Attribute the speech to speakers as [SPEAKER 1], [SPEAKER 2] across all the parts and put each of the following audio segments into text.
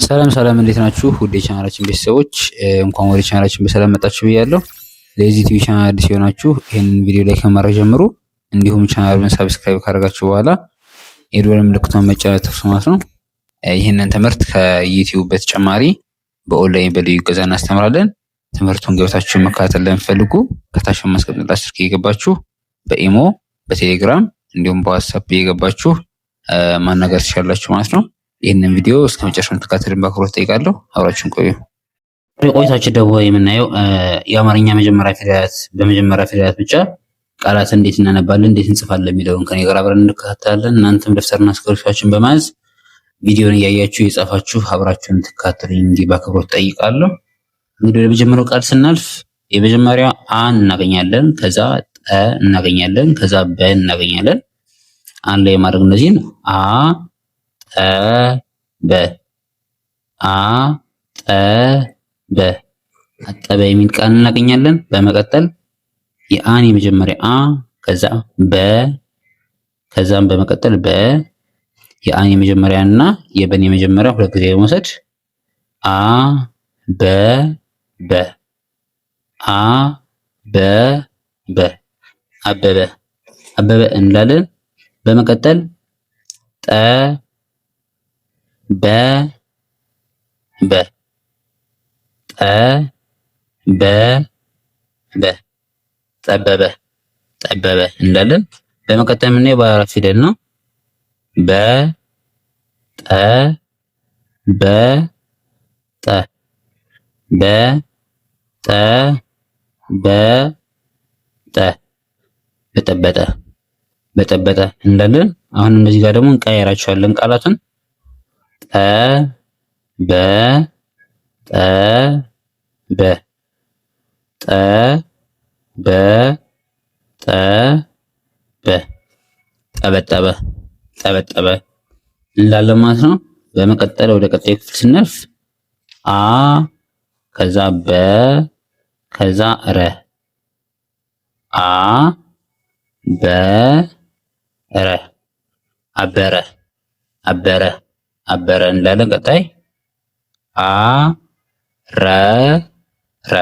[SPEAKER 1] ሰላም ሰላም፣ እንዴት ናችሁ? ውድ የቻናላችን ቤተሰቦች እንኳን ወደ ቻናላችን በሰላም መጣችሁ ብያለሁ። ለዚህ ቲቪ ቻናል አዲስ የሆናችሁ ይህንን ቪዲዮ ላይ ከማድረግ ጀምሩ። እንዲሁም ቻናሉን ሰብስክራይብ ካደረጋችሁ በኋላ የደወል ምልክቱን መጫን አትርሱ ማለት ነው። ይህንን ትምህርት ከዩቲዩብ በተጨማሪ በኦንላይን በልዩ እገዛ እናስተምራለን። ትምህርቱን ገብታችሁ መከታተል ለምትፈልጉ ከታች በማስቀመጥላችሁ ስልክ እየገባችሁ በኢሞ በቴሌግራም እንዲሁም በዋትስአፕ እየገባችሁ ማናገር ትችላላችሁ ማለት ነው። ይህንን ቪዲዮ እስከ መጨረሻው እንድትከታተሉን በአክብሮት ጠይቃለሁ። አብራችሁን ቆዩ። ቆይታችን ደግሞ የምናየው የአማርኛ በመጀመሪያ ፊደላት ብቻ ቃላት እንዴት እናነባለን፣ እንዴት እንጽፋለን የሚለውን ከኔ ጋር አብረን እንከታተላለን። እናንተም ደፍተርና እስክሪብቶችን በመያዝ ቪዲዮን እያያችሁ የጻፋችሁ አብራችሁን እንድትከታተሉኝ እንዲህ በአክብሮት ጠይቃለሁ። እንግዲህ ወደ መጀመሪያው ቃል ስናልፍ የመጀመሪያው አ እናገኛለን፣ ከዛ ጠ እናገኛለን፣ ከዛ በ እናገኛለን። አንድ ላይ ማድረግ እነዚህን ጠበ አጠበ አጠበ የሚል ቃል እናገኛለን። በመቀጠል የአን የመጀመሪያ አ ከዛ በ ከዛም በመቀጠል በ የአን የመጀመሪያ እና የበን የመጀመሪያ ሁለት ጊዜ በመውሰድ አ በ በ አ በ በ አበበ አበበ እንላለን። በመቀጠል ጠ በ በ ጠ በ በ ጠበበ ጠበበ እንላለን። በመቀጠል የምናየው ባለ አራት ፊደል ነው። በ ጠ በ ጠ በ ጠ በ ጠ በጠበጠ በጠበጠ እንላለን። አሁን እነዚህ ጋር ደግሞ እንቀያየራቸዋለን ቃላትን ጠ በ ጠ በ ጠ በ ጠ በ ጠበጠበ ጠበጠበ እንላለን ማለት ነው። በመቀጠል ወደ ቀጣዩ ክፍል ስናልፍ አ ከዛ በ ከዛ ረ አ በ ረ አበረ አበረ አበረ እንላለን። ቀጣይ አ ረ ረ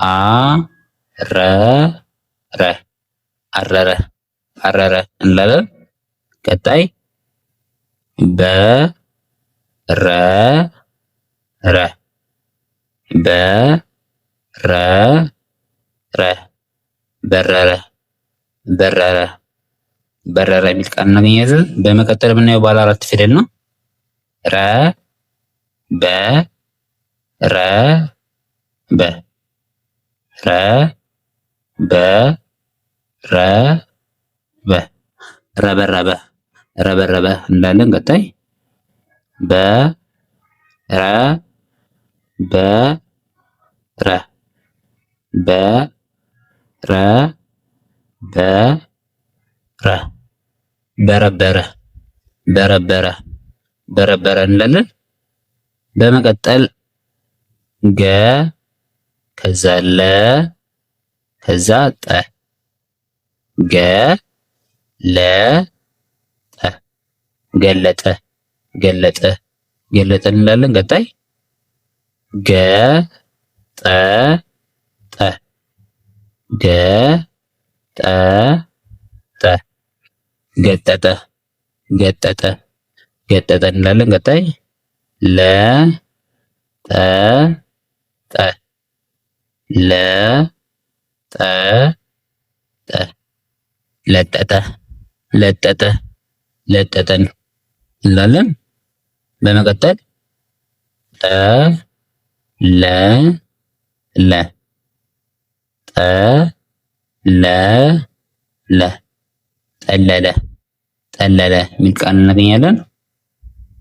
[SPEAKER 1] አ ረ ረ አረረ አረረ እንላለን። ቀጣይ በ ረ ረ በ ረ ረ በረረ በረረ በረረ የሚል ቃል እናገኛለን። በመቀጠል የምናየው ባለ አራት ፊደል ነው። ረ በ ረ በ ረ በ ረ በ ረበረበ ረበረበ እንላለን። ቀጣይ በ ረ በ ረ በ ረ በ ረ በረበረ በረበረ በረበረ እንላለን። በመቀጠል ገ ከዛ ለ ከዛ ጠ ገ ለ ጠ ገለጠ ገለጠ ገለጠ እንላለን። ቀጣይ ገ ጠ ጠ ገ ጠ ጠ ገጠጠ ገጠጠ ገጠጠ እንላለን። ቀጣይ ለ ጠ ጠ ለ ጠ ጠ ለጠጠ ለጠጠ ለጠጠ እንላለን። በመቀጠል ጠ ለ ለ ጠ ለ ለ ጠለለ ጠለለ የሚል ቃል እናገኛለን።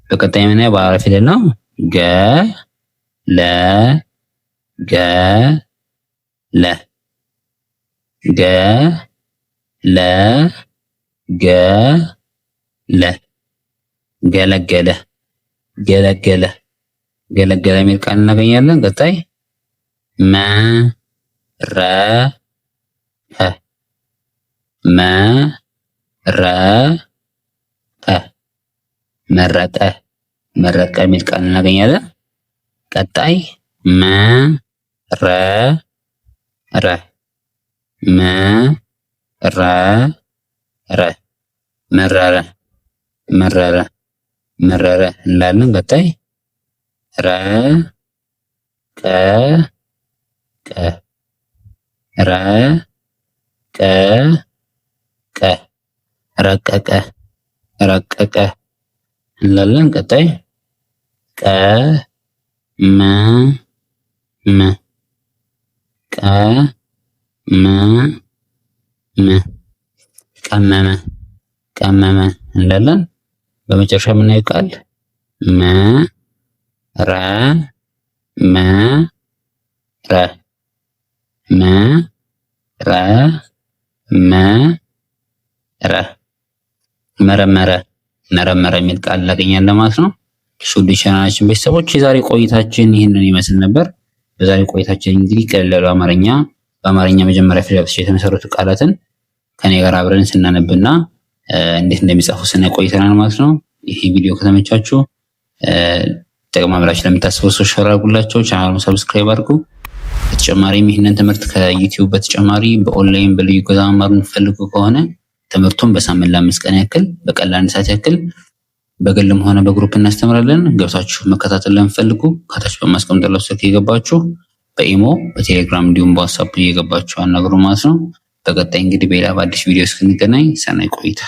[SPEAKER 1] በቀጣይ የምናየው ባለ አራት ፊደል ነው። ገ ለ ገ ለ ገ ለ ገ ለ ገለገለ ገለገለ ገለገለ የሚል ቃል እናገኛለን። ቀጣይ መ ረ ኸ መ ረ ኸ መረጠ መረቀ የሚል ቃል እናገኛለን። ቀጣይ መረረ መረረ እንላለን። ቀጣይ ረቀቀ እንላለን። ቀጣይ ቀመመ እንላለን። በመጨረሻ የምናየው ቃል መረመረ የሚል ቃል እናገኛለን ማለት ነው። ውድ ቻናላችን ቤተሰቦች የዛሬ ቆይታችን ይህንን ይመስል ነበር። በዛሬ ቆይታችን እንግዲህ ቀለል ያሉ በአማርኛ መጀመሪያ ፊደሎች የተመሰረቱ ቃላትን ከኔ ጋር አብረን ስናነብና እንዴት እንደሚጻፉ ስናይ ቆይተናል ማለት ነው። ይሄ ቪዲዮ ከተመቻችሁ ይጠቅማል ብላችሁ ለምታስቡ ሰዎች ሼር አድርጉላቸው፣ ቻናሉን ሰብስክራይብ አድርጉ። በተጨማሪም ይህንን ትምህርት ከዩቲዩብ በተጨማሪ በኦንላይን በልዩ ገዛ መማር የምትፈልጉ ከሆነ ትምህርቱን በሳምንት ለ5 ቀን ያክል በቀን ለ1 ሰዓት ያክል በግልም ሆነ በግሩፕ እናስተምራለን። ገብታችሁ መከታተል ለምትፈልጉ ከታች በማስቀምጥላችሁ ስልክ እየገባችሁ በኢሞ በቴሌግራም እንዲሁም በዋትስአፕ እየገባችሁ አናግሩ ማለት ነው። በቀጣይ እንግዲህ በሌላ በአዲስ ቪዲዮ እስክንገናኝ ሰናይ ቆይታ